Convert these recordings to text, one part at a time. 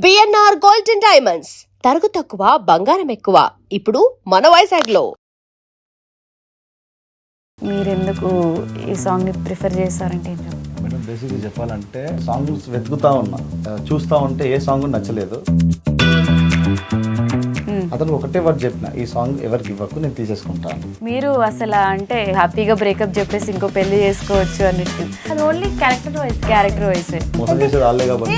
BNR gold and diamonds తరుగు తక్కువ బంగారం ఎక్కువ ఇప్పుడు మన వైజాగ్లో. మీరెందుకు ఈ సాంగ్ని ప్రిఫర్ చేస్తారంటే ఏం చెప్తారు? మేడం బేసిక్గా చెప్పాలంటే సాంగ్స్ వెతుకుతా ఉన్నా, చూస్తా ఉంటే ఏ సాంగ్ నచ్చలేదు. అతను ఒకటే వర్డ్ చెప్పిన, ఈ సాంగ్ ఎవరికి ఇవ్వకు, నేను తీసేసుకుంటాను. మీరు అసలు అంటే హ్యాపీగా బ్రేకప్ చెప్పేసి ఇంకో పెళ్లి చేసుకోవచ్చు అన్నట్టు, అది ఓన్లీ క్యారెక్టర్ వైజ్ మోసం చేసేది వాళ్ళే కాబట్టి.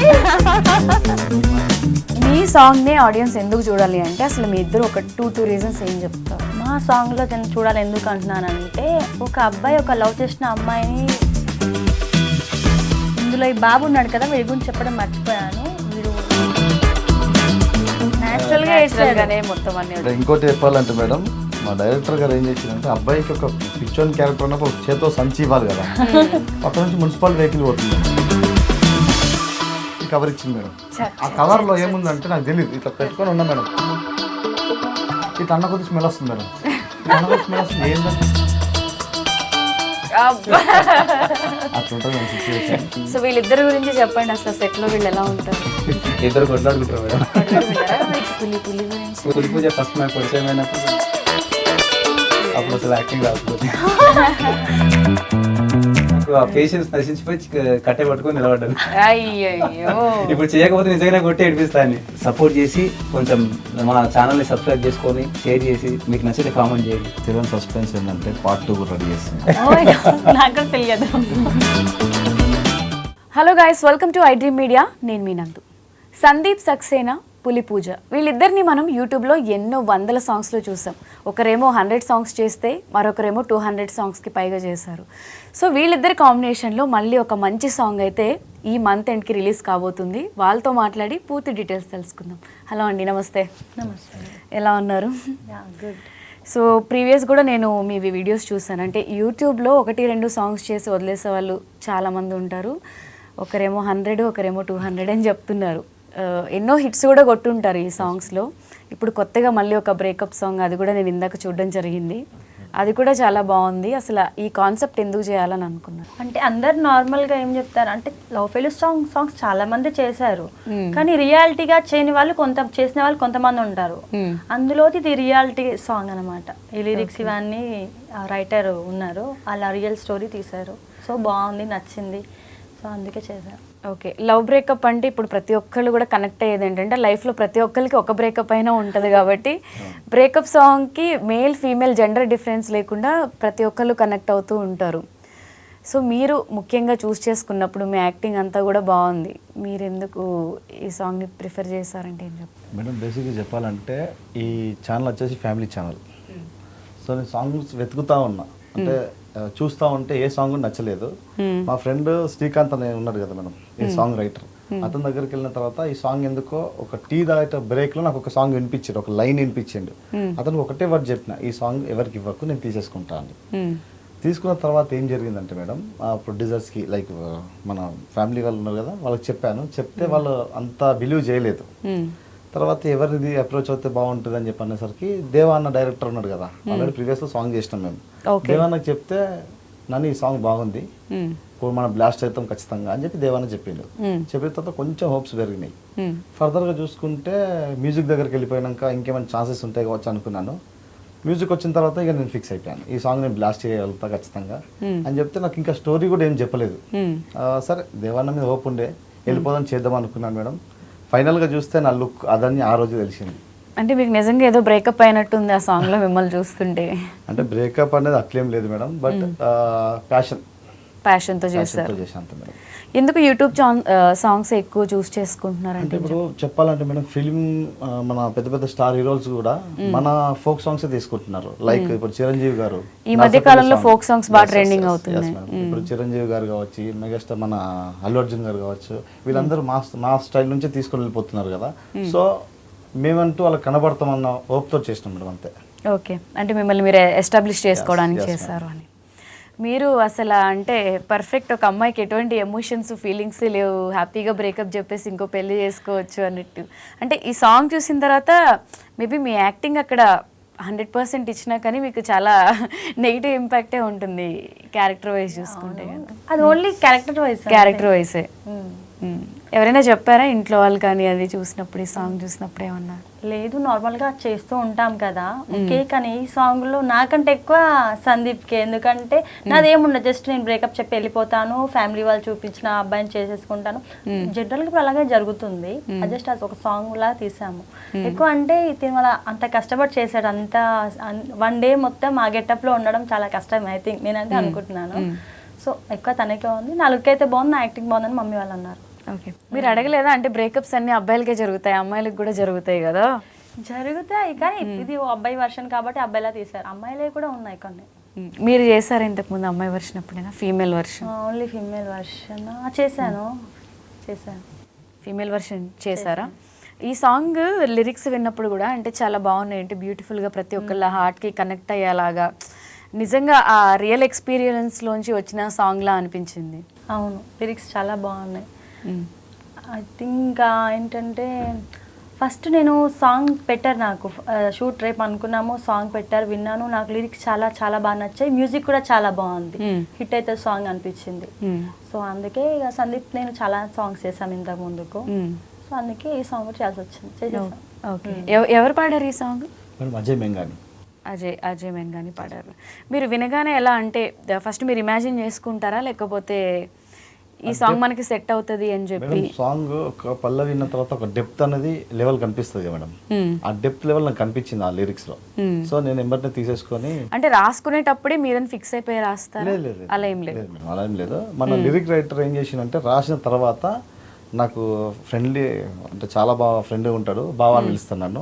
మీ సాంగ్ని ఆడియన్స్ ఎందుకు చూడాలి అంటే అసలు మీ ఇద్దరు ఒక టూ రీజన్స్ ఏం చెప్తారు? మా సాంగ్లో నేను చూడాలి ఎందుకు అంటున్నానంటే, ఒక అబ్బాయి ఒక లవ్ చేసిన అమ్మాయిని, ఇందులో ఈ బాబు ఉన్నాడు కదా, వీడి గురించి చెప్పడం మర్చిపోయాను. వీడు న్యాచురల్గానే మొత్తం అన్ని. ఇంకోటి చెప్పాలంటే మేడం, మా డైరెక్టర్ గారు ఏం చేసిందంటే, అబ్బాయికి ఒక పిక్చర్ క్యారెక్టర్ ఉన్నప్పుడు ఒక చేతితో సంచి ఇవ్వాలి కదా, అక్కడ నుంచి మున్సిపల్ వెహికల్ పోతుంది, కవర్ ఇచ్చింది మేడం. ఆ కవర్ లో ఏముందంటే నాకు తెలియదు, ఇట్లా పెట్టుకొని ఉన్నా మేడం, ఇట్లా అన్న కొద్ది స్మెల్ వస్తుంది మేడం, అన్న కొద్ది స్మెల్ వస్తుంది, ఏంటంటే అట్లుంటుంది మేడం సిచ్యువేషన్. సో వీళ్ళిద్దరి గురించి చెప్పండి, అసలు సెట్ లో వీళ్ళు ఎలా ఉంటారు? ఇద్దరు కొట్లాడుకుంటారు మేడం. పులి గురించి పులి పూజ ఫస్ట్ నాకు పరిచయం అయినప్పుడు అప్పుడు అసలు యాక్టింగ్ రాకపోతే ఆ పేషెన్స్ నశించిపోయి కట్టే పట్టుకొని నిలబడ్డాను. అయ్యో, ఇప్పుడు చేయకపోతే నిజంగానే కొట్టి ఏడిపిస్తాను. సపోర్ట్ చేసి కొంచెం మా ఛానల్ని సబ్స్క్రైబ్ చేసుకొని షేర్ చేసి మీకు నచ్చితే కామెంట్ చేయండి. చివరి సస్పెన్స్ ఏంటంటే పార్ట్ 2 కూడా రెడీ చేస్తుంది. నాకు తెలియదు. Hello guys, welcome to I dream media. నేను మీ నందు. సందీప్ సక్సేనా, పులి పూజ, వీళ్ళిద్దరిని మనం యూట్యూబ్లో ఎన్నో వందల సాంగ్స్లో చూసాం. ఒకరేమో 100 సాంగ్స్ చేస్తే మరొకరేమో 200 సాంగ్స్కి పైగా చేశారు. సో వీళ్ళిద్దరి కాంబినేషన్లో మళ్ళీ ఒక మంచి సాంగ్ అయితే ఈ మంత్ ఎండ్కి రిలీజ్ కాబోతుంది. వాళ్ళతో మాట్లాడి పూర్తి డీటెయిల్స్ తెలుసుకుందాం. హలో అండి, నమస్తే. నమస్తే. ఎలా ఉన్నారు? గుడ్. సో ప్రీవియస్ కూడా నేను మీ వీడియోస్ చూసాను. అంటే యూట్యూబ్లో 1-2 సాంగ్స్ చేసి వదిలేసే వాళ్ళు చాలామంది ఉంటారు. ఒకరేమో 100, ఒకరేమో 200 అని చెప్తున్నారు. ఎన్నో హిట్స్ కూడా కొట్టుంటారు ఈ సాంగ్స్లో. ఇప్పుడు కొత్తగా మళ్ళీ ఒక బ్రేకప్ సాంగ్, అది కూడా నేను ఇందాక చూడడం జరిగింది. అది కూడా చాలా బాగుంది. అసలు ఈ కాన్సెప్ట్ ఎందుకు చేయాలని అనుకున్నారు? అంటే అందరు నార్మల్గా ఏం చెప్తారు అంటే, లవ్ ఫెయిల్యూర్ సాంగ్స్ చాలా మంది చేశారు, కానీ రియాలిటీగా చేయని వాళ్ళు చేసిన వాళ్ళు కొంతమంది ఉంటారు. అందులోది ఇది రియాలిటీ సాంగ్ అనమాట. ఈ లిరిక్స్ ఇవన్నీ రైటర్ ఉన్నారు, అలా రియల్ స్టోరీ తీశారు. సో బాగుంది, నచ్చింది, సో అందుకే చేశారు. ఓకే, లవ్ బ్రేకప్ అంటే ఇప్పుడు ప్రతి ఒక్కళ్ళు కూడా కనెక్ట్ అయ్యేది ఏంటంటే, లైఫ్లో ప్రతి ఒక్కరికి ఒక బ్రేకప్ అయినా ఉంటుంది కాబట్టి బ్రేకప్ సాంగ్కి మేల్ ఫీమేల్ జెండర్ డిఫరెన్స్ లేకుండా ప్రతి ఒక్కళ్ళు కనెక్ట్ అవుతూ ఉంటారు. సో మీరు ముఖ్యంగా చూస్ చేసుకున్నప్పుడు మీ యాక్టింగ్ అంతా కూడా బాగుంది. మీరు ఎందుకు ఈ సాంగ్ని ప్రిఫర్ చేస్తారంటే ఏం చెప్తారు? మేడం బేసిక్గా చెప్పాలంటే ఈ ఛానల్ వచ్చేసి ఫ్యామిలీ ఛానల్. సో నేను సాంగ్స్ వెతుకుతా ఉన్నా, అంటే చూస్తా ఉంటే ఏ సాంగ్ నచ్చలేదు. మా ఫ్రెండ్ శ్రీకాంత్ అనే ఉన్నాడు కదా మేడం, ఈ సాంగ్ రైటర్, అతని దగ్గరికి వెళ్ళిన తర్వాత ఈ సాంగ్ ఎందుకో ఒక టీ తాగే బ్రేక్ లో నాకు ఒక సాంగ్ వినిపించాడు, ఒక లైన్ వినిపించండు. అతను ఒకటే వర్డ్ చెప్పిన, ఈ సాంగ్ ఎవరికి ఇవ్వకు, నేను తీసేసుకుంటాను. తీసుకున్న తర్వాత ఏం జరిగిందంటే మేడం, ఆ ప్రొడ్యూసర్స్కి లైక్ మన ఫ్యామిలీ వాళ్ళు ఉన్నారు కదా, వాళ్ళకి చెప్పాను. చెప్తే వాళ్ళు అంత బిలీవ్ చేయలేదు. తర్వాత ఎవరిది అప్రోచ్ అవుతే బాగుంటుంది అని చెప్పి అనేసరికి దేవా అన్న డైరెక్టర్ ఉన్నాడు కదా, ఆల్రెడీ ప్రీవియస్లో సాంగ్ చేసినాం మేము. దేవాన్నకి చెప్తే నన్ను ఈ సాంగ్ బాగుంది, ఇప్పుడు మనం బ్లాస్ట్ అవుతాం ఖచ్చితంగా అని చెప్పి దేవాన్న చెప్పిండు. చెప్పిన తర్వాత కొంచెం హోప్స్ పెరిగినాయి. ఫర్దర్గా చూసుకుంటే మ్యూజిక్ దగ్గరికి వెళ్ళిపోయాక ఇంకేమైనా ఛాన్సెస్ ఉంటాయి కావచ్చు అనుకున్నాను. మ్యూజిక్ వచ్చిన తర్వాత ఇక నేను ఫిక్స్ అయిపోయాను, ఈ సాంగ్ నేను బ్లాస్ట్ చేయగలుగుతా ఖచ్చితంగా అని చెప్తే నాకు ఇంకా స్టోరీ కూడా ఏం చెప్పలేదు. సరే దేవాన్న మీద హోప్ ఉండే, వెళ్ళిపోదాం చేద్దాం అనుకున్నాను మేడం. ఫైనల్గా చూస్తే నా లుక్ అదని ఆ రోజు తెలిసింది. అంటే మీకు నిజంగా ఏదో బ్రేకప్ అయినట్టుంది ఆ సాంగ్లో మిమ్మల్ని చూస్తుంటే. అంటే బ్రేకప్ అనేది అట్లేం లేదు మేడం, బట్ ప్యాషన్తో చేస్తారు. మేడం ఎందుకు యూట్యూబ్ సాంగ్స్ ఎక్కువ చూస్ చేసుకుంటున్నారంటే, ఇప్పుడు చెప్పాలంటే మేడం, ఫిల్మ్ మన పెద్ద పెద్ద స్టార్ హీరోస్ కూడా మన ఫోక్ సాంగ్స్ తీసుకుంటున్నారు. లైక్ ఇప్పుడు చిరంజీవి గారు ఈ మధ్య కాలంలో ఫోక్ సాంగ్స్ బాగా ట్రెండింగ్ అవుతున్నాయి. ఇప్పుడు చిరంజీవి గారు కావచ్చు, మెగాస్టార్ మన అల్లు అర్జున్ గారు కావచ్చు, వీళ్ళందరూ మా స్టైల్ నుంచి తీసుకొని వెళ్ళిపోతున్నారు కదా. సో మేమంటూ వాళ్ళకి కనబడతామన్న హోప్తో చేసినాం మేడం, అంతే. ఓకే, అంటే మిమ్మల్ని మీరు ఎస్టాబ్లిష్ చేసుకోవడానికి చేశారు అని. మీరు అసలు అంటే పర్ఫెక్ట్, ఒక అమ్మాయికి ఎటువంటి ఎమోషన్స్ ఫీలింగ్స్ లేవు, హ్యాపీగా బ్రేకప్ చెప్పేసి ఇంకో పెళ్లి చేసుకోవచ్చు అన్నట్టు. అంటే ఈ సాంగ్ చూసిన తర్వాత మేబీ మీ యాక్టింగ్ అక్కడ 100% ఇచ్చినా కానీ మీకు చాలా నెగిటివ్ ఇంపాక్టే ఉంటుంది క్యారెక్టర్ వైజ్ చూసుకుంటే. అది ఓన్లీ క్యారెక్టర్ వైజే. ఎవరైనా చెప్పారా ఇంట్లో వాళ్ళు కానీ అది చూసినప్పుడు, ఈ సాంగ్ చూసినప్పుడు ఏమన్నా? లేదు, నార్మల్గా చేస్తూ ఉంటాం కదా ఓకే, కానీ ఈ సాంగ్లో నాకంటే ఎక్కువ సందీప్కే. ఎందుకంటే నాదేముండదు, జస్ట్ నేను బ్రేకప్ చెప్పి వెళ్ళిపోతాను, ఫ్యామిలీ వాళ్ళు చూపించిన అబ్బాయిని చేసేసుకుంటాను. జనరల్గా ఇప్పుడు అలాగే జరుగుతుంది. జస్ట్ అది ఒక సాంగ్ లా తీసాము. ఎక్కువ అంటే తిరుమల అంత కష్టపడి చేశాడు, అంత 1 డే మొత్తం ఆ గెటప్లో ఉండడం చాలా కష్టం. ఐ థింక్ నేనంటే అనుకుంటున్నాను. సో ఎక్కువ తనకే ఉంది. నా లుక్ అయితే బాగుంది, నా యాక్టింగ్ బాగుందని మమ్మీ వాళ్ళు అన్నారు. ఓకే, మీరు అడగలేదా అంటే బ్రేకప్స్ అన్ని అబ్బాయిలకే జరుగుతాయి, అమ్మాయిలకు కూడా జరుగుతాయి కదా? జరుగుతాయి, కానీ ఇది ఓ అబ్బాయి వర్షన్ కాబట్టి అబ్బాయిలా తీశారు. అమ్మాయిలే కూడా ఉన్నాయి కొన్ని. మీరు చేశారు ఇంతకుముందు అమ్మాయి వర్షన్ ఎప్పుడైనా? Female version? Only female version చేశాను. ఫీమేల్ వర్షన్ చేశారా? ఈ సాంగ్ లిరిక్స్ విన్నప్పుడు కూడా అంటే చాలా బాగున్నాయి, అంటే బ్యూటిఫుల్గా ప్రతి ఒక్కళ్ళ హార్ట్కి కనెక్ట్ అయ్యేలాగా, నిజంగా ఆ రియల్ ఎక్స్పీరియన్స్లోంచి వచ్చిన సాంగ్లా అనిపించింది. అవును, లిరిక్స్ చాలా బాగున్నాయి. ఐ థింక్ ఏంటంటే ఫస్ట్ నేను సాంగ్ పెట్టారు, నాకు షూట్ రేపు అనుకున్నాము, సాంగ్ పెట్టారు, విన్నాను, నాకు లిరిక్స్ చాలా చాలా బాగా నచ్చాయి, మ్యూజిక్ కూడా చాలా బాగుంది, హిట్ అయితే సాంగ్ అనిపించింది. సో అందుకే ఇక సందీప్ నేను చాలా సాంగ్స్ చేసాము ఇంతకు ముందుకు, సో అందుకే ఈ సాంగ్ కూడా చేయాల్సి వచ్చింది, చేసేసాం. ఓకే, ఎవరు పాడారు ఈ సాంగ్? అజయ్ మెంగాని. అజయ్ మెంగాని పాడారు. మీరు వినగానే ఎలా అంటే ఫస్ట్ మీరు ఇమాజిన్ చేసుకుంటారా, లేకపోతే ఈ సాంగ్ మనకి సెట్ అవుతుంది అని చెప్పి? సాంగ్ ఒక పల్లవి విన్న తర్వాత ఒక డెప్త్ అనేది లెవెల్ కనిపిస్తుంది మేడం. ఆ డెప్త్ లెవెల్ నాకు కనిపించింది ఆ లిరిక్స్ లో. సో నేను ఎంబర్ని తీసేసుకొని అంటే రాసుకునేటప్పుడే మీరని ఫిక్స్ అయిపోయి రాస్తారా? అలా ఏం లేదు. అలా ఏం లేదు. మన లిరిక్ రైటర్ ఏం చేసిందంటే రాసిన తర్వాత నాకు ఫ్రెండ్లీ అంటే చాలా బాగా ఫ్రెండ్ ఉంటాడు, బావా అని పిలుస్తాను నన్ను,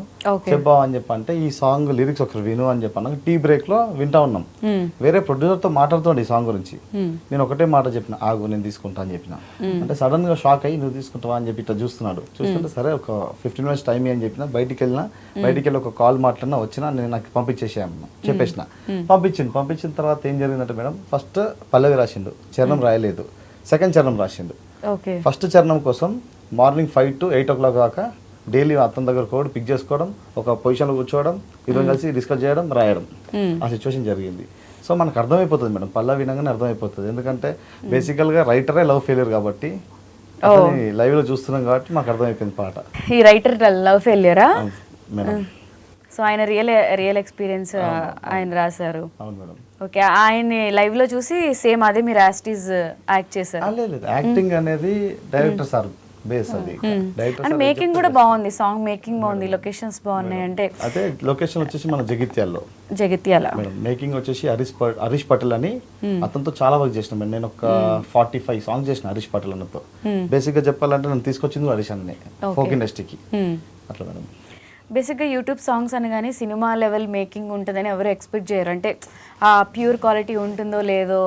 చెప్పావా అని చెప్పంటే ఈ సాంగ్ లిరిక్స్ ఒకరు విను అని చెప్పాను. టీ బ్రేక్ లో వింటా ఉన్నాం, వేరే ప్రొడ్యూసర్ తో మాట్లాడుతుండే ఈ సాంగ్ గురించి. నేను ఒకటే మాట చెప్పిన, ఆగు నేను తీసుకుంటా అని చెప్పిన. అంటే సడన్ గా షాక్ అయ్యి నువ్వు తీసుకుంటావా అని చెప్పి ఇట్లా చూస్తున్నాడు. చూస్తుంటే సరే ఒక 15 minutes టైం అని చెప్పిన. బయటికి వెళ్ళి ఒక కాల్ మాట్లాడినా వచ్చినా నేను నాకు పంపించేసాను చెప్పేసిన. పంపించిన తర్వాత ఏం జరిగిందంటే మేడం, ఫస్ట్ పల్లవి రాసిండు, చరణం రాయలేదు, సెకండ్ చరణం రాసిండు. ఫస్ట్ చరణం కోసం మార్నింగ్ 5 to 8 o'clock దాకా డైలీ అతని దగ్గర కూడా పిక్ చేసుకోవడం, ఒక పొజిషన్లో కూర్చోవడం, ఇద్దరం కలిసి డిస్కస్ చేయడం, రాయడం, ఆ సిచ్యువేషన్ జరిగింది. సో మనకు అర్థమైపోతుంది మేడం, పల్లవి వినగానే అర్థమైపోతుంది. ఎందుకంటే బేసికల్గా రైటరే లవ్ ఫెయిలియర్ కాబట్టి లైవ్ లో చూస్తున్నాం కాబట్టి మాకు అర్థమైపోయింది పాట. ఈ రైటర్ లవ్ ఫెయిలియరా మేడం? సో ఆయన రియల్ ఎక్స్పీరియన్స్ ఆయన రాశారు. అవును మేడం. ఓకే, ఆయన్ని లైవ్ లో చూసి సేమ్ అదే మీరు యాస్టీస్ యాక్ట్ చేశారు? లేదు, యాక్టింగ్ అనేది డైరెక్టర్ సార్ బేస్. అది అండ్ మేకింగ్ కూడా బాగుంది, సాంగ్ మేకింగ్ బాగుంది, లొకేషన్స్ బాగున్నాయి. అంటే అదే లొకేషన్ వచ్చేసి మన జగిత్యాల మేడం. మేకింగ్ వచ్చేసి హరీష్ పటేల్ అని అతనితో చాలా వర్క్ చేసిన మేడం. నేను ఒక 45 సాంగ్స్ చేసిన హరీష్ పటేల్ అన్నతో. బేసిక్ గా చెప్పాలంటే నన్ను తీసుకొచ్చింది హరీష్ అనే ఫోక్ ఇండస్ట్రీకి. అట్లా మేడం. బేసిక్గా యూట్యూబ్ సాంగ్స్ అనగానే సినిమా లెవెల్ మేకింగ్ ఉంటుందని ఎవరు ఎక్స్పెక్ట్ చేయరు. అంటే ఆ ప్యూర్ క్వాలిటీ ఉంటుందో లేదో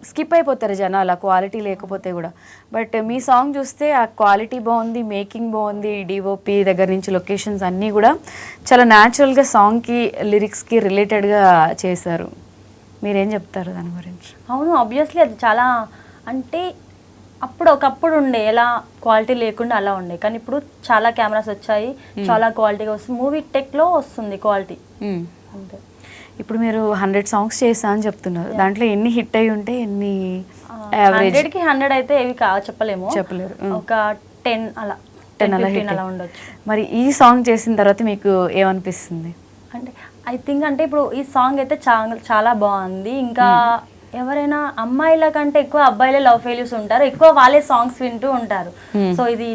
స్కిప్ అయిపోతారు జనాలు, ఆ క్వాలిటీ లేకపోతే కూడా. బట్ మీ సాంగ్ చూస్తే ఆ క్వాలిటీ బాగుంది, మేకింగ్ బాగుంది, డిఓపి దగ్గర నుంచి లొకేషన్స్ అన్నీ కూడా చాలా న్యాచురల్గా సాంగ్కి లిరిక్స్కి రిలేటెడ్గా చేశారు. మీరేం చెప్తారు దాని గురించి? అవును, ఆబ్వియస్లీ అది చాలా అంటే ఒకప్పుడు ఉండే ఎలా క్వాలిటీ లేకుండా అలా ఉండే, కానీ ఇప్పుడు చాలా కెమెరాస్ వచ్చాయి, చాలా క్వాలిటీగా వస్తుంది, మూవీ టెక్లో వస్తుంది క్వాలిటీ అంతే. ఇప్పుడు మీరు 100 సాంగ్స్ చేసా అని చెప్తున్నారు, దాంట్లో ఎన్ని హిట్ అయి ఉంటే ఎన్ని? 100కి 100 అయితే ఏవి చెప్పలేరు. ఒక 10 అలా 10 అలా ఉండొచ్చు. మరి ఈ సాంగ్ చేసిన తర్వాత మీకు ఏమనిపిస్తుంది? అంటే ఐ థింక్ అంటే ఇప్పుడు ఈ సాంగ్ అయితే చాలా బాగుంది. ఇంకా ఎవరైనా అమ్మాయిల కంటే ఎక్కువ అబ్బాయిలే లవ్ ఫెయిల్యూర్స్ ఉంటారు, ఎక్కువ వాళ్ళే సాంగ్స్ వింటూ ఉంటారు. సో ఇది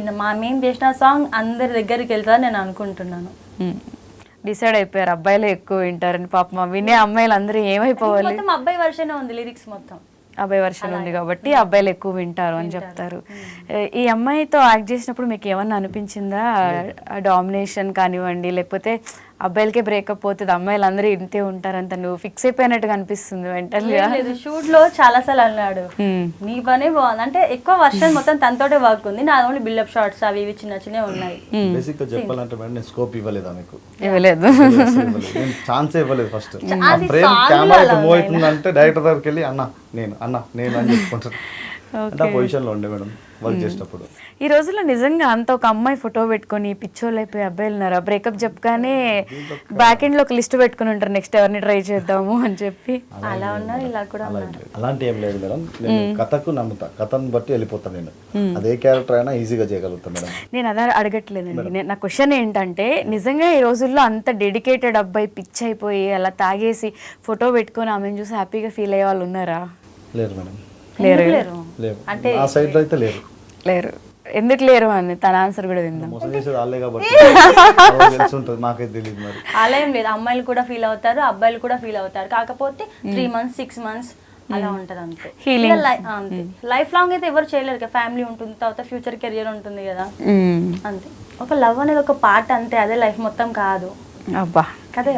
మేము చేసిన సాంగ్ అందరి దగ్గరికి వెళ్తారని నేను అనుకుంటున్నాను. డిసైడ్ అయిపోయారు అబ్బాయిలే ఎక్కువ వింటారని. పాపం వినే అమ్మాయిలు అందరూ ఏమైపోవాలి? మొత్తం అబ్బాయి వర్షన్ ఉంది, లిరిక్స్ మొత్తం అబ్బాయి వర్షన్ ఉంది కాబట్టి అబ్బాయిలు ఎక్కువ వింటారు అని చెప్తారు. ఈ అమ్మాయితో యాక్ట్ చేసినప్పుడు మీకు ఏమన్నా అనిపించిందా? డామినేషన్ కానివ్వండి, లేకపోతే అబ్బాయిలకే బ్రేకప్ పోతుంది, అమ్మాయిలు అందరూ ఇంతే ఉంటారని తను ఫిక్స్ అయిపోయినట్టుగా అనిపిస్తుంది మెంటల్గా? షూట్ లో చాలా సార్లు అన్నాడు నీ పనే బాగుంది అంటే. ఎక్కువ వర్షన్ మొత్తం తనతోటే వర్క్ ఉంది, నా ఓన్లీ బిల్డప్ షార్ట్స్ అవి ఇవి చిన్న చిన్నవి ఉన్నాయి. బేసిక్ గా చెప్పాలంటే మేడం నేను స్కోప్ ఇవ్వలేదు ఆమెకు, ఇవ్వలేదు, ఛాన్సే ఇవ్వలేదు. ఫస్ట్ ప్రేమ్ కెమెరా మూవ్ అవుతుందంటే డైరెక్టర్ దగ్గరికి వెళ్ళి అన్న నేను అని చెప్పుకుంటాను. అంటే ఆ పొజిషన్ లో ఉండే మేడం. వర్క్ చేసేటప్పుడు. ఈ రోజుల్లో నిజంగా అంత ఒక అమ్మాయి ఫోటో పెట్టుకొని పిచ్చోళ్ళు అయిపోయి అబ్బాయిలు ఉన్నారు బ్రేకప్ చెప్పగానే బ్యాక్ ఎండ్ లో ఒక లిస్ట్ పెట్టుకుని ఉంటారు నెక్స్ట్ ఎవరిని ట్రై చేద్దాము అని చెప్పి. అలా ఉన్నారు, ఇలా కూడా అలా ఉన్నారు. ఏం లేదు. అలాంటి ఏం లేదు మేడం. నేను కథకు నమ్ముతా, కథను బట్టి వెళ్ళిపోతాను నేను. అదే క్యారెక్టర్ అయినా ఈజీగా చేయగలుగుతాను మేడం. నేను అదే అడగట్లేదండి, నా క్వశ్చన్ ఏంటంటే నిజంగా ఈ రోజుల్లో అంత డెడికేటెడ్ అబ్బాయి పిచ్ అయిపోయి అలా తాగేసి ఫోటో పెట్టుకొని ఆమెను చూసి హ్యాపీగా ఫీల్ అయ్యే వాళ్ళు ఉన్నారా? లేరు మేడం, లేరు లేరు. లేరు. ఆ సైడ్ లో అయితే లేరు. లేరు. ఎందుకు లేరు అని తన ఆన్సర్ కూడా విందాం. మోసం చేసేది వాళ్ళే కాబట్టి తెలిసి ఉంటుంది, నాకైతే తెలియదు మరి. అలా ఏం లేదు, అమ్మాయిలు కూడా ఫీల్ అవుతారు, అబ్బాయిలు కూడా ఫీల్ అవుతారు. కాకపోతే 3 months 6 months అలా ఉంటది అంతే. Healing. అంతే, లైఫ్ లాంగ్ అయితే ఎవరు చేయలేరు కదా. ఫ్యామిలీ ఉంటుంది, తర్వాత ఫ్యూచర్ కెరియర్ ఉంటుంది కదా, అంతే. ఒక లవ్ అనేది ఒక పార్ట్ అంతే, అదే లైఫ్ మొత్తం కాదు. అబ్బా కదే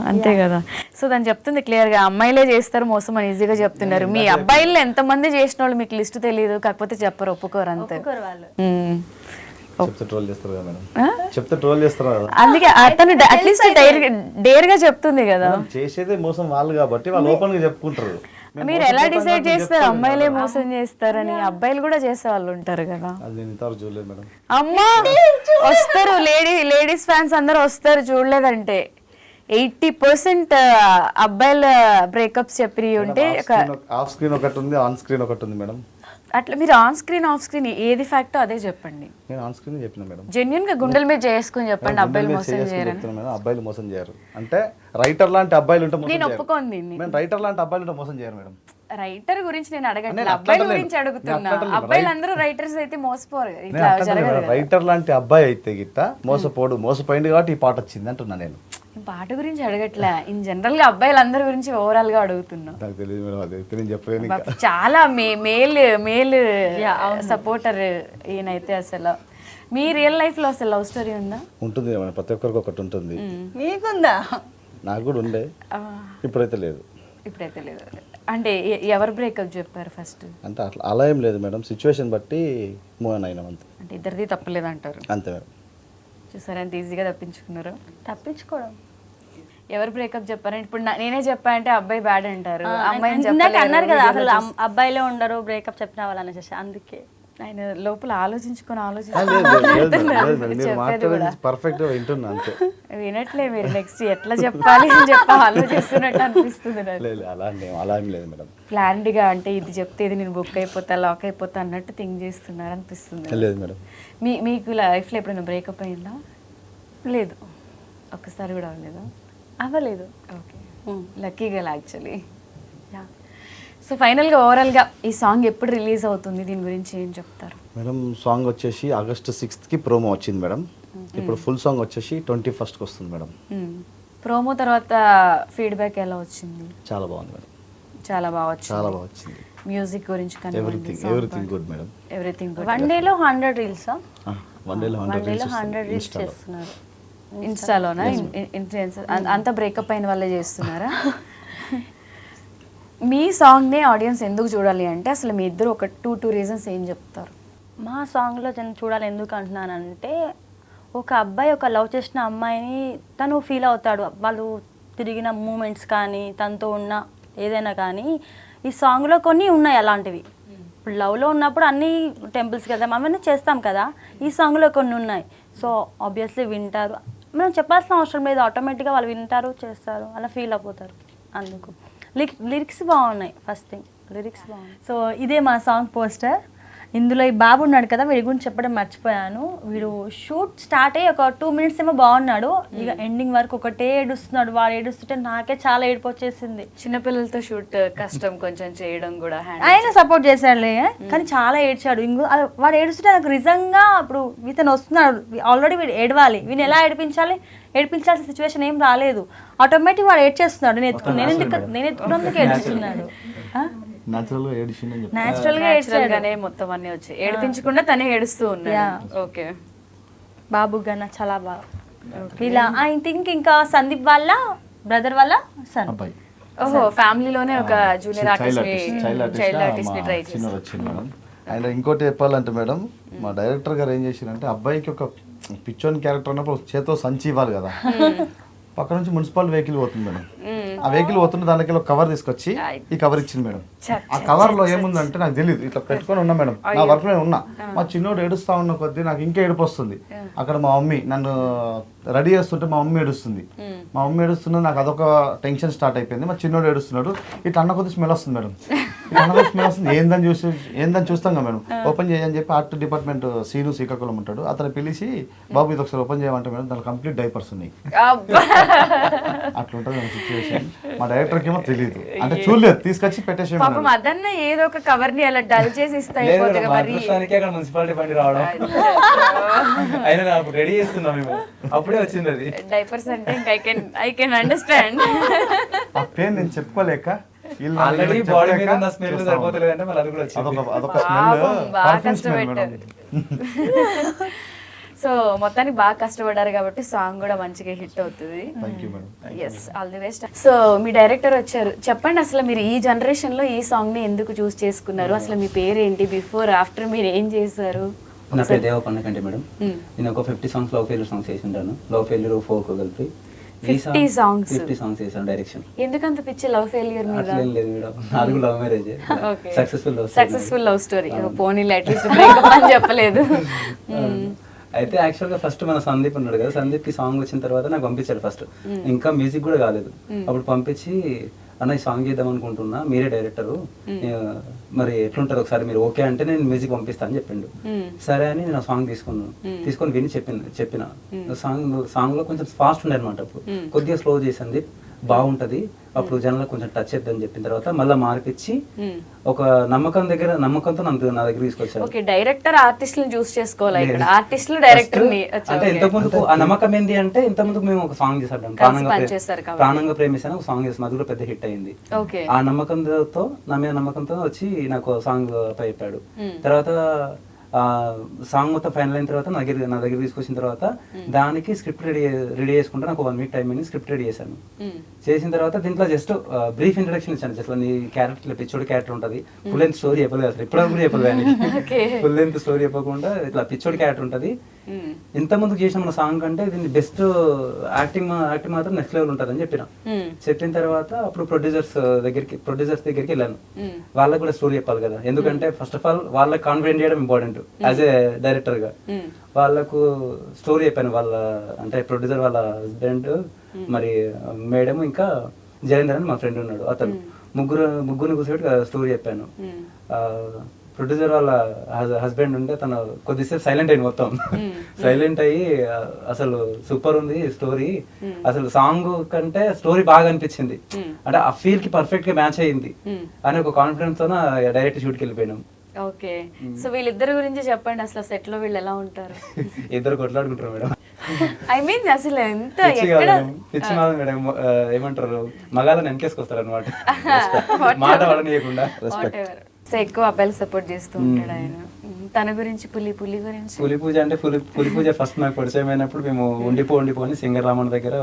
అంతే కదా. సో దాన్ని చెప్తుంది క్లియర్ గా అమ్మాయిలే చేస్తారు మోసం అని ఈజీగా చెప్తున్నారు. మీ అబ్బాయిల్లో ఎంతమంది చేసిన వాళ్ళు మీకు లిస్ట్ తెలియదు, కాకపోతే చెప్పరు, ఒప్పుకోరు అంతే. ఒక్కొక్కరు వాళ్ళు. చెప్తే ట్రోల్ చేస్తారు కదా మేడం, చెప్తే ట్రోల్ చేస్తారు కదా. అందుకే అతను అట్లీస్ట్ డేర్ గా చెప్తుంది కదా. చేసేదే మోసం వాళ్ళు కాబట్టి వాళ్ళు ఓపెన్ గా చెప్పుకుంటారు. మీరు ఎలా డిసైడ్ చేస్తారు అమ్మాయిలే మోసం చేస్తారని? అబ్బాయిలు కూడా చేసే వాళ్ళు ఉంటారు కదా. అది నేను ఇంతవరకు చూడలేదు మేడం. అమ్మా వస్తారు, లేడీస్ ఫ్యాన్స్ అందరూ వస్తారు చూడలేదంటే. 80% అబ్బాయిల బ్రేకప్స్ చెప్పి ఉంటే ఆఫ్ స్క్రీన్ ఒకటి ఉంది, ఆన్ స్క్రీన్ ఒకటి ఉంది మేడం. అట్లా మీరు ఆన్ స్క్రీన్ ఆఫ్ స్క్రీన్ ఏది ఫ్యాక్టో అదే చెప్పండి. నేను ఆన్ స్క్రీన్ చెప్పిన మేడం. జెన్యున్ గా గుండెల మీద చేసుకుని చెప్పండి అబ్బాయిలు మోసం చేయరని. మేడం అబ్బాయిలు మోసం చేయరు అంటే రైటర్ లాంటి అబ్బాయిలు ఉంటే మోసం నేను చేయరు. ఒప్పుకోండి దీన్ని. మేము రైటర్ లాంటి అబ్బాయిలు ఉంటే మోసం చేయరు మేడం. రైటర్ గురించి నేను అడగట్లేదు, నేను అబ్బాయిల అట్లా గురించి నేను అడుగుతున్నా. అట్లా అబ్బాయిలు అందరూ రైటర్స్ అయితే మోసపోరు, నేను ఇట్లా అట్లా జరగదు మేడం. కదా. రైటర్ లాంటి అబ్బాయి అయితే గిట్ట మోసపోయింది కాబట్టి ఈ పాట వచ్చింది అంటున్నా నేను. నేను పాట గురించి అడగట్లే, ఇన్ జనరల్ గా అబ్బాయిలు అందరి గురించి ఓవరాల్ గా అడుగుతున్నా. నాకు తెలియదు మేడం, అది నేను చెప్పలేను ఇంకా. చాలా మేల్ సపోర్టర్ ఈయనైతే. అసలు మీ రియల్ లైఫ్ లో అసలు లవ్ స్టోరీ ఉందా? ఉంటుంది మేడం, ప్రతి ఒక్కరికి ఒకటి ఉంటుంది. మీకుందా? నాకు కూడా ఉండే, ఇప్పుడైతే లేదు. ఇప్పుడైతే లేదు. అంటే ఎవరు బ్రేకప్ చెప్పారు ఫస్ట్? అంటే అట్లా అలా ఏం లేదు మేడం, సిచ్యువేషన్ బట్టి మూవ్ ఆన్ అయినాం అంతే. అంటే ఇద్దరిది తప్పలేదు అంటారు. అంతే మేడం. చూసారా ఎంత ఈజీగా తప్పించుకున్నారు. తప్పించుకోవడం. ఎవరు బ్రేకప్ చెప్పారంటే ఇప్పుడు నేనే చెప్పా అంటే అబ్బాయి బ్యాడ్ అంటారు, అమ్మాయిని ఇందాక చెప్పలేరు. అన్నారు కదా అసలు అబ్బాయిలే ఉండరు బ్రేకప్ చెప్పిన వాళ్ళు అనేసి, అందుకే ఆయన లోపల ఆలోచించుకొని మీరు మాట్లాడేది పర్ఫెక్ట్ గా వింటున్నా అంతే. వినట్లే మీరు. నెక్స్ట్ ఎట్లా చెప్పాలి అని చెప్పి ఆలోచిస్తున్నట్టు అనిపిస్తుంది నాకు. లేదు అలా ఏం లేదు మేడం. ప్లాన్డ్ గా అంటే ఇది చెప్తే ఇది నేను బుక్ అయిపోతా లాక్ అయిపోతా అన్నట్టు థింక్ చేస్తున్నారు అనిపిస్తుంది. లేదు మేడం. మీకు లైఫ్లో ఎప్పుడైనా బ్రేకప్ అయిందా? లేదు, ఒక్కసారి కూడా అవ్వలేదా? అవ్వలేదు. ఓకే, లక్కీగా యాక్చువల్లీ. సో ఫైనల్గా ఓవరాల్గా ఈ సాంగ్ ఎప్పుడు రిలీజ్ అవుతుంది, దీని గురించి ఏం చెప్తారు? మేడం సాంగ్ వచ్చేసి August 6th ప్రోమో వచ్చింది మేడం. ఇప్పుడు ఫుల్ సాంగ్ వచ్చేసి 21st వస్తుంది మేడం. ప్రోమో తర్వాత ఫీడ్బ్యాక్ ఎలా వచ్చింది? చాలా బాగుంది మేడం, చాలా బాగా వచ్చింది. చాలా బాగా వచ్చింది. మ్యూజిక్ గురించి everything good madam. Everything good. 1 day లో 100 reels. 1 day లో 100 100 reels చేస్తున్నారు. ఇన్స్టాలోనా? ఇన్ఫ్లుయెన్సర్ అంతా బ్రేకప్ అయిన వాళ్ళే చేస్తున్నారా? మీ సాంగ్నే ఆడియన్స్ ఎందుకు చూడాలి అంటే అసలు మీ ఇద్దరు ఒక టూ రీజన్స్ ఏం చెప్తారు? మా సాంగ్లో నేను చూడాలి ఎందుకు అంటున్నానంటే, ఒక అబ్బాయి ఒక లవ్ చేసిన అమ్మాయిని తను ఫీల్ అవుతాడు. వాళ్ళు తిరిగిన మూమెంట్స్ కానీ తనతో ఉన్న ఏదైనా కానీ ఈ సాంగ్లో కొన్ని ఉన్నాయి అలాంటివి. ఇప్పుడు లవ్లో ఉన్నప్పుడు అన్ని టెంపుల్స్ కదా అవన్నీ చేస్తాం కదా, ఈ సాంగ్లో కొన్ని ఉన్నాయి. సో ఆబ్వియస్లీ వింటారు, మనం చెప్పాల్సిన అవసరం లేదు, ఆటోమేటిక్గా వాళ్ళు వింటారు, చేస్తారు, అలా ఫీల్ అయిపోతారు. అందుకు లిరిక్స్ బాగున్నాయి. ఫస్ట్ థింగ్ లిరిక్స్ బాగున్నాయి. సో ఇదే మా సాంగ్ పోస్టర్. ఇందులో ఈ బాబు ఉన్నాడు కదా, వీడి గురించి చెప్పడం మర్చిపోయాను. వీడు షూట్ స్టార్ట్ అయ్యి ఒక 2 minutes ఏమో బాగున్నాడు, ఇక ఎండింగ్ వరకు ఒకటే ఏడుస్తున్నాడు. వాడు ఏడుస్తుంటే నాకే చాలా ఏడుపు వచ్చేసింది. చిన్నపిల్లలతో షూట్ కష్టం కొంచెం చేయడం కూడా. ఆయన సపోర్ట్ చేశాడులే, కానీ చాలా ఏడ్చాడు. వాడు ఏడుస్తుంటే నాకు నిజంగా ఇప్పుడు ఇతను వస్తున్నాడు, ఆల్రెడీ వీడు ఏడవాలి, వీని ఎలా ఏడిపించాల్సిన సిచ్యువేషన్ ఏం రాలేదు. ఆటోమేటిక్ వాడు ఏడ్చేస్తున్నాడు. నేను ఎత్తుకున్నందుకు ఏడుస్తున్నాడు. నేచురల్ గా ఏడ్చాడుగానే మొత్తం అన్ని వచ్చాయి, ఏడిపించకుండా తనే ఏడుస్తూ ఉన్నాడు. ఓకే, బాబు గన్న చాలా బాగా. ఇలా ఐ థింక్ ఇంకా సందీప్ వాళ్ళ బ్రదర్ వాళ్ళ సన్. ఓహో, ఫ్యామిలీలోనే ఒక జూనియర్ ఆర్టిస్ట్ ని ట్రై చేశారు. వచ్చింది మేడం. అండ్ ఇంకోటి చెప్పాలంటే మేడం, మా డైరెక్టర్ గారు ఏం చేశారంటే అబ్బాయికి ఒక పిచ్చోని క్యారెక్టర్ ఉన్నప్పుడు చేతో సంచి ఇవ్వాలి కదా, పక్క నుంచి మున్సిపల్ వెహికల్ పోతుంది మేడం. ఆ వెహికల్ పోతుంటే దానికి ఒక కవర్ తీసుకొచ్చి ఈ కవర్ ఇచ్చింది మేడం. ఆ కవర్ లో ఏముందంటే నాకు తెలియదు, ఇట్లా పెట్టుకొని ఉన్నా మేడం, నా వర్క్ లో ఉన్నా. మా చిన్నోడు ఏడుస్తా ఉన్న కొద్దీ నాకు ఇంకా ఏడుపు వస్తుంది. అక్కడ మా మమ్మీ నన్ను రెడీ చేస్తుంటే మా మమ్మీ ఏడుస్తుంది. మా మమ్మీ ఏడుస్తున్నది, నాకు అదొక టెన్షన్ స్టార్ట్ అయిపోయింది. మా చిన్నోడు ఏడుస్తున్నాడు, ఇట్లా అన్న కొద్ది స్మెల్ వస్తుంది మేడం. ఇట్లా అన్న కొద్ది స్మెల్ వస్తుంది, ఏందని చూస్తాం కదా మేడం. ఓపెన్ చేయని చెప్పి ఆర్ట్ డిపార్ట్మెంట్ సీను శ్రీకాకుళం ఉంటాడు, అతను పిలిచి బాబు ఇది ఒకసారి ఓపెన్ చేయమంటే మేడం దాని కంప్లీట్ డైపర్స్ ఉన్నాయి. అట్లా ఉంటుంది సిచ్యువేషన్. మా డైరెక్టర్కి ఏమో తెలియదు, అంటే చూడలేదు, తీసుకొచ్చి పెట్టేసి పాపం అదన్న ఏదో ఒక కవర్ ని అలా డల్ చేసి ఇస్తాయి అక్కడ మున్సిపాలిటీ బండి రావడం అయినా నాకు రెడీ చేస్తున్నాం మేము, అప్పుడే వచ్చింది అది. డైపర్స్ అంటే ఐ కెన్ అండర్స్టాండ్. ఆ పెయిన్ నేను చెప్పుకోలేక ఆల్రెడీ బాడీ మీద ఉన్న స్మెల్ సరిపోతలేదు అంటే మళ్ళీ అది కూడా వచ్చింది. అదొక స్మెల్, బాగా పర్ఫ్యూమ్ స్మెల్ మేడం. సో మొత్తానికి బాగా కష్టపడ్డారు కాబట్టి సాంగ్ కూడా మంచిగా హిట్ అవుతుంది. Thank you madam. Yes, all the best. So మీ డైరెక్టర్ వచ్చారు, చెప్పండి అసలు మీరు ఈ జనరేషన్ లో ఈ సాంగ్ ని ఎందుకు చూస్ చేసుకున్నారు? అసలు మీ పేరేంటి, బిఫోర్ ఆఫ్టర్ మీరు ఏం చేశారు? నా పేరు దేవకొండ కంటే మేడం. నేను ఒక 50 సాంగ్స్ లవ్ ఫెయిల్యూర్ సాంగ్స్ చేసి ఉంటాను. లవ్ ఫెయిల్యూర్ ఫోక్ కలిపి 50 సాంగ్స్ చేశాను డైరెక్షన్. ఎందుకంత పిచ్చి లవ్ ఫెయిల్యూర్ మీద? అట్లేం లేదు మేడం, నాది love marriage, successful love story. పోనీలే అట్లీస్ట్ బ్రేకప్ అని చెప్పలేదు. అయితే యాక్చువల్ గా ఫస్ట్ మన సందీప్ ఉన్నాడు కదా, సందీప్ కి సాంగ్ వచ్చిన తర్వాత నాకు పంపించాడు ఫస్ట్, ఇంకా మ్యూజిక్ కూడా కాలేదు. అప్పుడు పంపించి అన్న ఈ సాంగ్ చేద్దాం అనుకుంటున్నా, మీరే డైరెక్టరు, మరి ఎట్లుంటారు ఒకసారి మీరు ఓకే అంటే నేను మ్యూజిక్ పంపిస్తా అని చెప్పిండు. సరే అని నేను ఆ సాంగ్ తీసుకొని విని చెప్పిన సాంగ్ లో కొంచెం ఫాస్ట్ ఉండే అనమాట. అప్పుడు కొద్దిగా స్లో చేసింది, బాగుంటది, అప్పుడు జనాలకు కొంచెం టచ్ చేద్దని చెప్పిన తర్వాత మళ్ళీ మార్పిచ్చి ఒక నమ్మకంతో నా దగ్గర తీసుకొచ్చాను. ఓకే, డైరెక్టర్ ఆర్టిస్ట్ ని చూస్ చేసుకోవాలి ఇక్కడ, ఆర్టిస్ట్ డైరెక్టర్ ని. అంటే ఇంతకుముందు ఆ నమ్మకం ఏంటి అంటే, ఇంతకుముందు మేము ఒక సాంగ్ చేసాం, ప్రాణంగా ప్రేమిస్తాను ఒక సాంగ్ చేసాం, అది కూడా పెద్ద హిట్ అయింది. ఆ నమ్మకంతో నా మీద నమ్మకంతో వచ్చి నాకు సాంగ్ చెప్పాడు. తర్వాత సాంగ్ మొత్తం ఫైనల్ అయిన తర్వాత నా దగ్గర తీసుకొచ్చిన తర్వాత దానికి స్క్రిప్ట్ రెడీ చేసుకుంటే నాకు 1 వీక్ టైం అయింది. స్క్రిప్ట్ రెడీ చేసిన తర్వాత దీంట్లో జస్ట్ బ్రీఫ్ ఇంట్రడక్షన్ ఇచ్చాను. జస్ట్ నీ క్యారెక్టర్ పిచ్చోడి క్యారెక్టర్ ఉంటుంది, ఫుల్ లెంత్ స్టోరీ చెప్పలేదు అసలు, ఇప్పుడు కూడా చెప్పలేదు. ఫుల్ లెంత్ స్టోరీ చెప్పకుండా ఇట్లా పిచ్చోడి క్యారెక్టర్ ఉంటుంది. ఇంత ముందు చేసిన మన సాంగ్ అంటే దీన్ని బెస్ట్ యాక్టింగ్ మాత్రం నెక్స్ట్ లెవెల్ ఉంటుంది అని చెప్పిన తర్వాత అప్పుడు ప్రొడ్యూసర్స్ దగ్గరికి వెళ్ళాను. వాళ్ళకి కూడా స్టోరీ చెప్పాలి కదా, ఎందుకంటే ఫస్ట్ ఆఫ్ ఆల్ వాళ్ళకి కాన్ఫిడెంట్ చేయడం ఇంపార్టెంట్. యాజ్ ఏ డైరెక్టర్ గా వాళ్ళకు స్టోరీ చెప్పాను. వాళ్ళ అంటే ప్రొడ్యూసర్ వాళ్ళ హస్బెండ్, మరి మేడం, ఇంకా జయేందర్ అని మా ఫ్రెండ్ ఉన్నాడు, అతను ముగ్గురిని కూర్చోబెట్టి స్టోరీ చెప్పాను. ప్రొడ్యూసర్ వాళ్ళ హస్బెండ్ ఉంటే తను కొద్దిసేపు సైలెంట్ అయింది, మొత్తం సైలెంట్ అయ్యి అసలు సూపర్ ఉంది స్టోరీ, అసలు సాంగ్ కంటే స్టోరీ బాగా అనిపించింది, అంటే ఆ ఫీల్ కి పర్ఫెక్ట్ గా మ్యాచ్ అయ్యింది అని ఒక కాన్ఫిడెన్స్ తో డైరెక్ట్ షూట్కి వెళ్ళిపోయినాం. ఓకే, సో వీళ్ళిద్దరి గురించి చెప్పండి, అసలు సెట్ లో వీళ్ళు ఎలా ఉంటారు? ఇద్దరు కొట్లాడుకుంటారు మేడం. ఐ మీన్ అసలు ఎంత పిచ్చి మేడం, ఏమంటారు మగాళ్ళని వెనకేసుకొస్తారు అనమాట, మాట వాళ్ళనియకుండా. సో ఎక్కువ అబ్బాయిలు సపోర్ట్ చేస్తూ ఉంటాడు ఆయన. తన గురించి పులి గురించి, పులి పూజ అంటే పులి పూజ ఫస్ట్ నాకు పరిచయం అయినప్పుడు మేము ఉండిపో అని సింగర్ రామన్ దగ్గర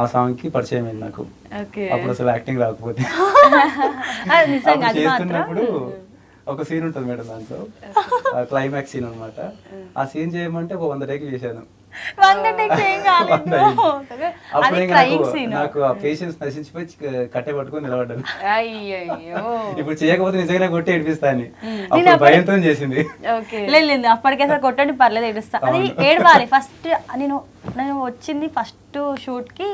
ఆ సాంగ్ కి పరిచయం అయింది నాకు. అప్పుడు అసలు యాక్టింగ్ రాకపోతే చేస్తున్నప్పుడు ఒక సీన్ ఉంటుంది మేడం, దాంట్లో క్లైమాక్స్ సీన్ అనమాట. ఆ సీన్ చేయమంటే 100 టేకులు చేశాను. నాకు ఆ పేషెన్స్ నశించిపోయి కట్టె పట్టుకొని నిలబడ్డాను. ఇప్పుడు చేయకపోతే నిజంగా కొట్టి ఏడిపిస్తాను, అప్పుడు భయంతో చేసింది. లేదు అప్పటికే కొట్టండి పర్లేదు, ఏడుస్తా. అది ఏడవాలి ఫస్ట్. నేను వచ్చింది ఫస్ట్ షూట్ కి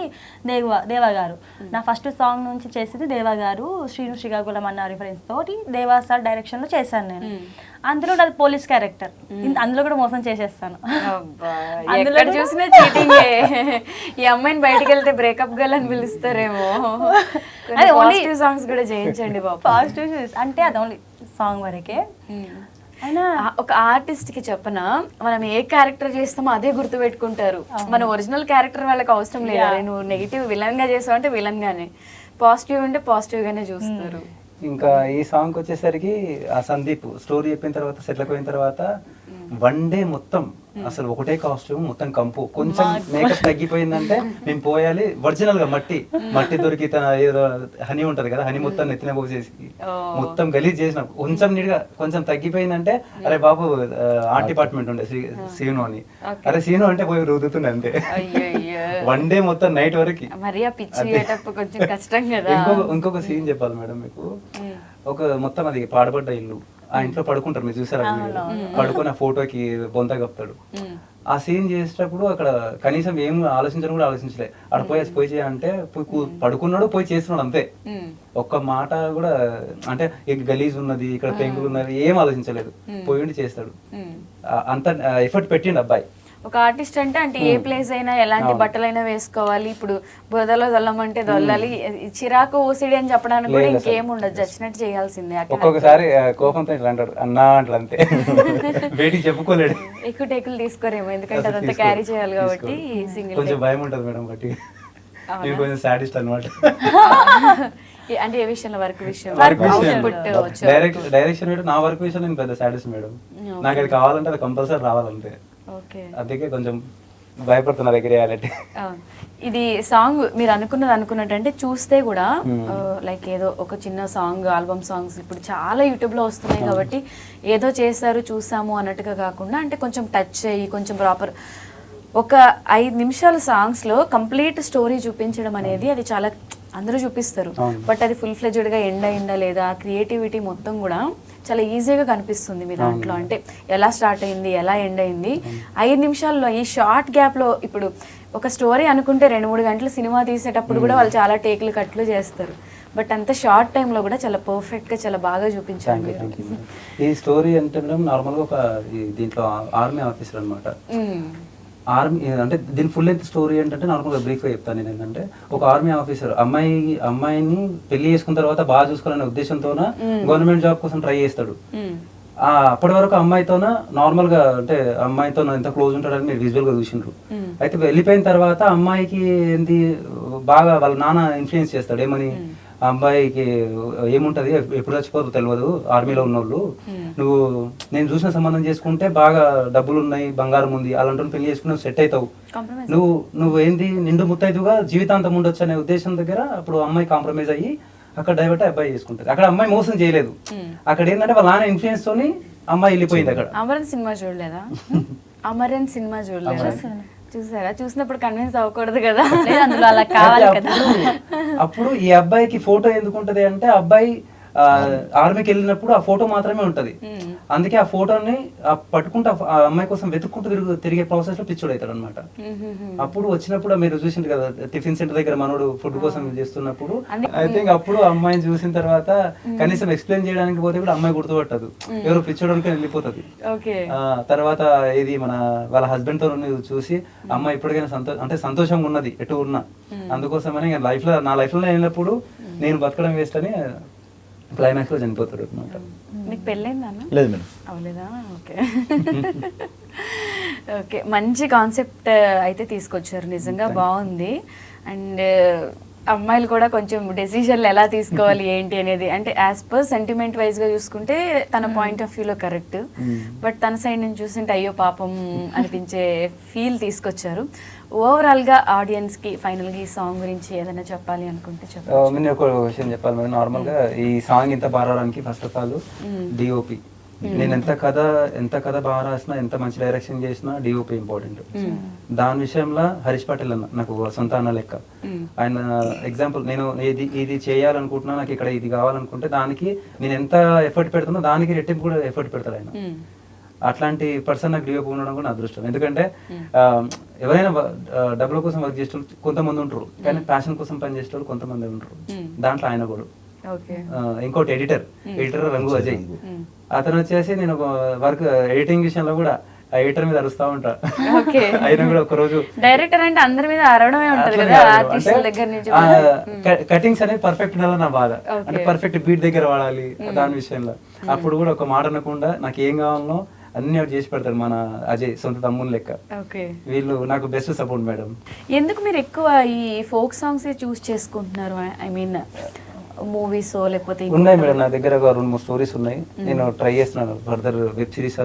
దేవా గారు, నా ఫస్ట్ సాంగ్ నుంచి చేసింది దేవా గారు, శ్రీను శ్రీకాకుళం అన్న రిఫరెన్స్ తోటి దేవా సార్ డైరెక్షన్ లో చేశాను నేను. అందులో నాది పోలీస్ క్యారెక్టర్, అందులో కూడా మోసం చేసేస్తాను. అందులో చూసిన చీటింగ్. ఈ అమ్మాయిని బయటకు వెళ్తే బ్రేకప్ గర్ల్ అని పిలుస్తారేమో. పాజిటివ్ సాంగ్స్ కూడా చేయించండి బాబు. పాజిటివ్ అంటే అది ఓన్లీ సాంగ్ వరకే. అయినా ఒక ఆర్టిస్ట్ కి చెప్పనా, మనం ఏ క్యారెక్టర్ చేస్తామో అదే గుర్తు పెట్టుకుంటారు. మన ఒరిజినల్ క్యారెక్టర్ వాళ్ళకి అవసరం లేదు. నువ్వు నెగిటివ్ విలన్ గా చేసావు అంటే విలన్ గానే, పాజిటివ్ అంటే పాజిటివ్ గానే చూస్తారు. ఇంకా ఈ సాంగ్ వచ్చేసరికి ఆ సందీప్ స్టోరీ చెప్పిన తర్వాత సెటిల్ అయిపోయిన తర్వాత 1 డే మొత్తం అసలు ఒకటే కాస్ట్యూమ్ మొత్తం కంపు, కొంచెం మేకప్ తగ్గిపోయిందంటే మేము పోయాలి ఒరిజినల్ గా మట్టి దొరికి తన ఏదో హనీ ఉంటది కదా, హనీ మొత్తం నెత్తిన పోసేసి మొత్తం గలీజ్ చేసిన, కొంచెం నీట్గా కొంచెం తగ్గిపోయిందంటే అరే బాబు ఆర్ట్ డిపార్ట్మెంట్ ఉండే సీను అని, అరే సీను అంటే పోయి రుద్దుతుండే అంతే. వన్ డే మొత్తం నైట్ వరకు. మరి ఆ పిచ్చి కొంచెం కష్టం కదా. ఇంకొక సీన్ చెప్పాలి మేడం మీకు. ఒక మొత్తం అది పాడబడ్డ ఇల్లు, ఆ ఇంట్లో పడుకుంటారు, మీరు చూసారా? పడుకుని ఆ ఫోటోకి బొంత కప్తాడు. ఆ సీన్ చేసేటప్పుడు అక్కడ కనీసం ఏం ఆలోచించడం కూడా ఆలోచించలే. అక్కడ పోయి చేయాలంటే పడుకున్నాడు, పోయి చేస్తున్నాడు అంతే. ఒక్క మాట కూడా అంటే గలీజ్ ఉన్నది ఇక్కడ, పెంకులు ఉన్నది ఏం ఆలోచించలేదు, పోయి చేస్తాడు. అంత ఎఫర్ట్ పెట్టిండు అబ్బాయి. ఒక ఆర్టిస్ట్ అంటే ఏ ప్లేస్ అయినా ఎలాంటి బట్టలైనా వేసుకోవాలి, ఇప్పుడు బురదలో దొల్లమంటే దొల్లాలి, చిరాకు ఓసిడి అని చెప్పడానికి కూడా ఇంకేం ఉండదు, చచ్చినట్టు చేయాల్సిందే. ఒక్కొక్కసారి కోపంతో ఇట్లా అంటాడు అన్నా అట్లా అంతే, బయటికి చెప్పుకోలేడు. ఎక్కువ టేకులు తీసుకోరేమో, ఎందుకంటే అదంతా క్యారీ చేయాలి కాబట్టి. సింగిల్ కొంచెం భయం ఉంటుంది మేడం, బట్టి నేను కొంచెం సాడిస్ట్ అనమాట. అంటే ఏ విషయంలో? వర్క్ విషయం, డైరెక్షన్ మేడం. నా వర్క్ విషయం నేను పెద్ద సాడిస్ట్ మేడం. నాకు అది కావాలంటే అది కంపల్సరీ రావాలంటే, అందుకే కొంచెం భయపడుతున్నా దగ్గర చేయాలంటే. ఇది సాంగ్ మీరు అనుకున్నట్టు అంటే చూస్తే కూడా లైక్ ఏదో ఒక చిన్న సాంగ్, ఆల్బమ్ సాంగ్స్ ఇప్పుడు చాలా యూట్యూబ్లో వస్తున్నాయి కాబట్టి ఏదో చేశారు చూసాము అన్నట్టుగా కాకుండా, అంటే కొంచెం టచ్ అయ్యి కొంచెం ప్రాపర్ ఒక 5 నిమిషాల సాంగ్స్లో కంప్లీట్ స్టోరీ చూపించడం అనేది అది చాలా అందరూ చూపిస్తారు, బట్ అది ఫుల్ ఫ్లెడ్జ్డ్గా ఎండ్ అయిందా లేదా, క్రియేటివిటీ మొత్తం కూడా చాలా ఈజీగా కనిపిస్తుంది మీ దాంట్లో. అంటే ఎలా స్టార్ట్ అయింది, ఎలా ఎండ్ అయింది 5 నిమిషాల్లో, ఈ షార్ట్ గ్యాప్లో. ఇప్పుడు ఒక స్టోరీ అనుకుంటే 2-3 గంటలు సినిమా తీసేటప్పుడు కూడా వాళ్ళు చాలా టేకులు కట్లు చేస్తారు, బట్ అంత షార్ట్ టైంలో కూడా చాలా పర్ఫెక్ట్గా చాలా బాగా చూపించారు మీరు. ఈ స్టోరీ అంటే నార్మల్గా ఒక దీంట్లో ఆర్మీ ఆఫీసర్ అనమాట. ఆర్మీ అంటే దీని ఫుల్ లెంత్ స్టోరీ ఏంటంటే నార్మల్గా బ్రీఫ్గా చెప్తాను నేను. ఏంటంటే ఒక ఆర్మీ ఆఫీసర్ అమ్మాయిని పెళ్లి చేసుకున్న తర్వాత బాగా చూసుకోవాలనే ఉద్దేశంతోన గవర్నమెంట్ జాబ్ కోసం ట్రై చేస్తాడు. అప్పటి వరకు అమ్మాయితోన నార్మల్ గా అంటే అమ్మాయితో ఎంత క్లోజ్ ఉంటాడని మీరు విజువల్ గా చూసిండ్రు. అయితే వెళ్ళిపోయిన తర్వాత అమ్మాయికి ఏంటి బాగా వాళ్ళ నాన్న ఇన్ఫ్లుయెన్స్ చేస్తాడు. ఏమని, ఆ అబ్బాయికి ఏముంటది, ఎప్పుడు చచ్చిపోదు తెలియదు, ఆర్మీలో ఉన్నోళ్ళు, నువ్వు నేను చూసిన సంబంధం చేసుకుంటే బాగా డబ్బులు ఉన్నాయి, బంగారం ఉంది, అలాంటి పెళ్లి చేసుకుని సెట్ అవుతావు, నువ్వు ఏంది నిండు ముత్తైదుగా జీవితాంతం ఉండొచ్చు అనే ఉద్దేశం దగ్గర అప్పుడు అమ్మాయి కాంప్రమైజ్ అయ్యి అక్కడ డైవర్ట్ అబ్బాయి చేసుకుంటది. అక్కడ అమ్మాయి మోసం చేయలేదు, అక్కడ ఏంటంటే వాళ్ళ నాన్న ఇన్ఫ్లుయెన్స్ తోని అమ్మాయి వెళ్ళిపోయింది. అక్కడ అమరన్ సినిమా చూడలేదా? అమరన్ సినిమా చూడలేదా? చూసారా? చూసినప్పుడు కన్విన్స్ అవ్వకూడదు కదా, అందులో అలా కావాలి కదా. అప్పుడు ఈ అబ్బాయికి ఫోటో ఎందుకు ఉంటది అంటే, అబ్బాయి ఆర్మీకి వెళ్ళినప్పుడు ఆ ఫోటో మాత్రమే ఉంటది. అందుకే ఆ ఫోటోని పట్టుకుంటూ ఆ అమ్మాయి కోసం వెతుక్కుంటూ తిరిగే ప్రాసెస్ లో పిచ్చుడు అవుతాడు అనమాట. అప్పుడు వచ్చినప్పుడు మీరు చూసిండ్రు కదా టిఫిన్ సెంటర్ దగ్గర మనోడు ఫుడ్ కోసం చేస్తున్నప్పుడు, ఐ థింక్ అప్పుడు అమ్మాయిని చూసిన తర్వాత కనీసం ఎక్స్ప్లెయిన్ చేయడానికి పోతే కూడా అమ్మాయి గుర్తుపట్టదు, ఎవరు పిచ్చోడానికి వెళ్ళిపోతుంది. తర్వాత ఇది మన వాళ్ళ హస్బెండ్ తో చూసి అమ్మాయి ఇప్పటికైనా సంతోషంగా ఉన్నది ఎటు ఉన్నా, అందుకోసమని నా లైఫ్ లో వెళ్ళినప్పుడు నేను బతకడం వేస్ట్ అని క్లైమాక్స్ లో చనిపోతాడు అనమాట. మీకు పెళ్ళైందా? లేదు మేడం. అవలేదా? ఓకే ఓకే, మంచి కాన్సెప్ట్ అయితే తీసుకొచ్చారు, నిజంగా బాగుంది. అండ్ అమ్మాయిలు కూడా కొంచెం డెసిషన్లు ఎలా తీసుకోవాలి ఏంటి అనేది, అంటే యాజ్ పర్ సెంటిమెంట్ వైజ్గా చూసుకుంటే తన పాయింట్ ఆఫ్ వ్యూలో కరెక్ట్, బట్ తన సైడ్ నుంచి చూస్తుంటే అయ్యో పాపం అనిపించే ఫీల్ తీసుకొచ్చారు. ఓవరాల్గా ఆడియన్స్కి ఫైనల్గా ఈ సాంగ్ గురించి ఏదైనా చెప్పాలి అనుకుంటే చెప్పాలి. నేను ఒక విషయం చెప్పాలి మేడం. నార్మల్గా ఈ సాంగ్ ఇంత బాగా రావడానికి ఫస్ట్ ఆఫ్ ఆల్ డిఓపి. నేను ఎంత కథ బాగా రాసినా, ఎంత మంచి డైరెక్షన్ చేసినా డిఓపి ఇంపార్టెంట్. దాని విషయంలో హరీష్ పాటిల్ అన్న నాకు సొంత అన్న లెక్క. ఆయన ఎగ్జాంపుల్, నేను ఇది చేయాలనుకుంటున్నా, నాకు ఇక్కడ ఇది కావాలనుకుంటే దానికి నేను ఎంత ఎఫర్ట్ పెడుతున్నా దానికి రెట్టింపు కూడా ఎఫర్ట్ పెడతాడు ఆయన. అట్లాంటి పర్సన్ నాకు డిఓపి ఉండడం కూడా అదృష్టం. ఎందుకంటే ఎవరైనా డబ్బుల కోసం వర్క్ చేసే కొంతమంది ఉంటారు, కానీ ప్యాషన్ కోసం పనిచేసే వాళ్ళు కొంతమంది ఉంటారు. దాంట్లో ఆయన కూడా. ఇంకోటి ఎడిటర్ రంగు అజయ్, అతను వచ్చేసి నేను వర్క్ ఎడిటింగ్ విషయంలో కూడా ఎడిటర్ మీద అరుస్తా ఉంటా. అయినా కూడా ఒక రోజు డైరెక్టర్ అంటే అందరి మీద అరవడమే ఉంటది కదా, ఆర్టిస్ట్ దగ్గర నుంచి. కటింగ్స్ అనేది పర్ఫెక్ట్ ఉండాలి నా బాధ, అంటే పర్ఫెక్ట్ బీట్ దగ్గర వాడాలి దాని విషయంలో. అప్పుడు కూడా ఒక మాట అనకుండా నాకు ఏం కావాలనో అన్ని చేసి పెడతాడు మన అజయ్, సొంత తమ్ముని లెక్క. వీళ్ళు నాకు బెస్ట్ సపోర్ట్ మేడం. ఎందుకు మీరు ఎక్కువ ఈ ఫోక్ సాంగ్స్ చూస్ చేసుకుంటున్నారు? ఐ మీన్ మూవీస్ లేకపోతే ఉన్నాయి మేడం, నా దగ్గర 2-3 స్టోరీస్ ఉన్నాయి. నేను ట్రై చేస్తున్నాను ఫర్దర్ వెబ్ సిరీస్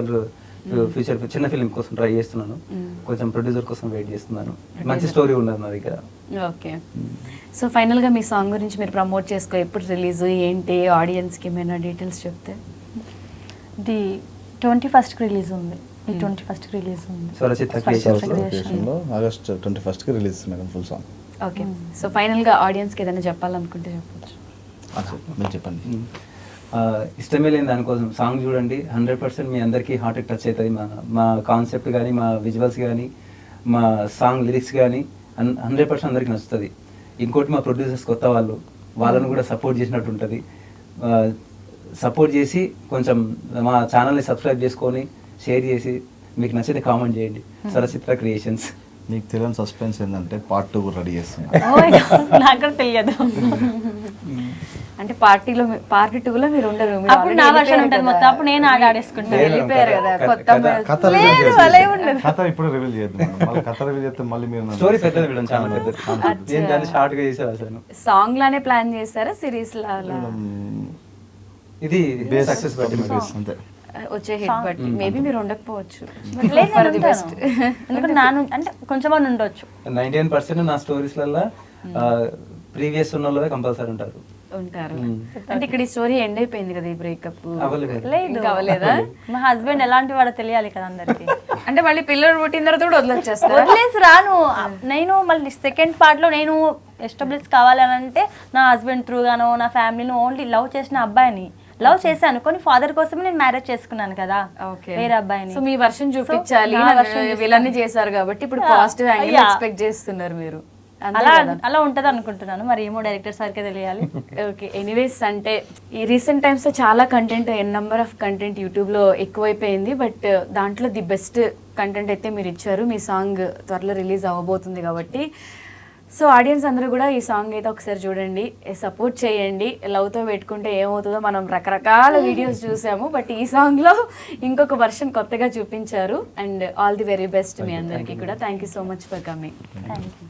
ఫ్యూచర్ చిన్న ఫిల్మ్ కోసం ట్రై చేస్తున్నాను, కొంచెం ప్రొడ్యూసర్ కోసం వెయిట్ చేస్తున్నాను. మంచి స్టోరీ ఉన్నది నా దగ్గర. ఓకే, సో ఫైనల్గా మీ సాంగ్ గురించి మీరు ప్రమోట్ చేసుకో, ఎప్పుడు రిలీజ్ ఏంటి, ఆడియన్స్కి ఏమైనా డీటెయిల్స్ చెప్తే. ఇది 21st రిలీజ్ ఉంది. ఈ 21st రిలీజ్ ఉంది. స్వరచిత్ర క్రియేషన్లో August 21st release madam full song. Okay, so ఫైనల్గా ఆడియన్స్కి ఏదైనా చెప్పాలనుకుంటే చెప్పొచ్చు. మీరు చెప్పండి. ఇష్టమే లేని దానికోసం సాంగ్ చూడండి, 100% మీ అందరికీ హార్ట్ టచ్ అవుతుంది. మా కాన్సెప్ట్ కానీ, మా విజువల్స్ కానీ, మా సాంగ్ లిరిక్స్ కానీ 100% అందరికి నచ్చుతుంది. ఇంకోటి మా ప్రొడ్యూసర్స్ కొత్త వాళ్ళను కూడా సపోర్ట్ చేసినట్టు ఉంటుంది. సపోర్ట్ చేసి కొంచెం మా ఛానల్ని సబ్స్క్రైబ్ చేసుకొని షేర్ చేసి మీకు నచ్చితే కామెంట్ చేయండి. స్వరచిత్ర క్రియేషన్స్. మీకు తెలియని సస్పెన్స్ ఏంటంటే పార్ట్ 2 రెడీ చేస్తున్నాం. నాకు కూడా తెలియదు. అంటే పార్ట్ 2లో మీరు ఉండరు, మీరు అప్పుడు నా వర్షన్ ఉంటుంది మొత్తం, అప్పుడు నేను ఆడేసుకుంటాను. వెళ్ళిపోయారు కదా కొత్త కథ ఇప్పుడు రివీల్ చేద్దాం. మళ్ళీ కథ రివీల్ చేస్తే మళ్ళీ మీరు స్టోరీ పెద్దది మేడం, చాలా పెద్దది. నేను దాన్ని షార్ట్ గా చేశాను అసలు. సాంగ్ లానే ప్లాన్ చేస్తారా, సిరీస్ లాగా? ఇది సక్సెస్ బట్టి అంతే, వచ్చే హిట్ బట్టి మేబీ మీరు ఉండకపోవచ్చు. ఎందుకంటే నాను అంటే కొంచెం అని ఉండొచ్చు. 99% నా స్టోరీస్లలో ప్రీవియస్ ఉన్న వాళ్ళే కంపల్సరీ ఉంటారు. అంటే ఇక్కడ ఈ స్టోరీ ఎండ్ అయిపోయింది కదా, ఈ బ్రేకప్ లేదు అవ్వలేదా? మా హస్బెండ్ ఎలాంటి వాడో తెలియాలి కదా అందరికి. అంటే మళ్ళీ పిల్లలు పుట్టిన తర్వాత కూడా వదిలేస్తారు? వదిలేసి రాను నేను. మళ్ళీ సెకండ్ పార్ట్ లో నేను ఎస్టాబ్లిష్ కావాలని అంటే నా హస్బెండ్ త్రూ గానో, నా ఫ్యామిలీని ఓన్లీ లవ్ చేసిన అబ్బాయిని లవ్ చేశాను, కొన్ని ఫాదర్ కోసమే నేను మ్యారేజ్ చేసుకున్నాను కదా వేరే అబ్బాయిని. సో మీ వర్షన్ చూపించాలి, వీళ్ళని చేశారు కాబట్టి ఇప్పుడు పాజిటివ్ యాంగిల్ ఎక్స్పెక్ట్ చేస్తున్నారు మీరు. అలా ఉంటది అనుకుంటున్నాను, మరి ఏమో డైరెక్టర్ సార్కే తెలియాలి. ఓకే, ఎనీవేస్ అంటే ఈ రీసెంట్ టైమ్స్ లో చాలా content, number of content YouTube లో ఎక్కువైపోయింది. బట్ దాంట్లో ది బెస్ట్ కంటెంట్ అయితే మీరు ఇచ్చారు. మీ సాంగ్ త్వరలో రిలీజ్ అవ్వబోతుంది కాబట్టి సో ఆడియన్స్ అందరూ కూడా ఈ సాంగ్ అయితే ఒకసారి చూడండి, సపోర్ట్ చేయండి. లవ్తో పెట్టుకుంటే ఏమవుతుందో మనం రకరకాల వీడియోస్ చూసాము, బట్ ఈ సాంగ్లో ఇంకొక వర్షన్ కొత్తగా చూపించారు. And all the very best మీ అందరికీ కూడా. Thank you so much for coming. Thank you.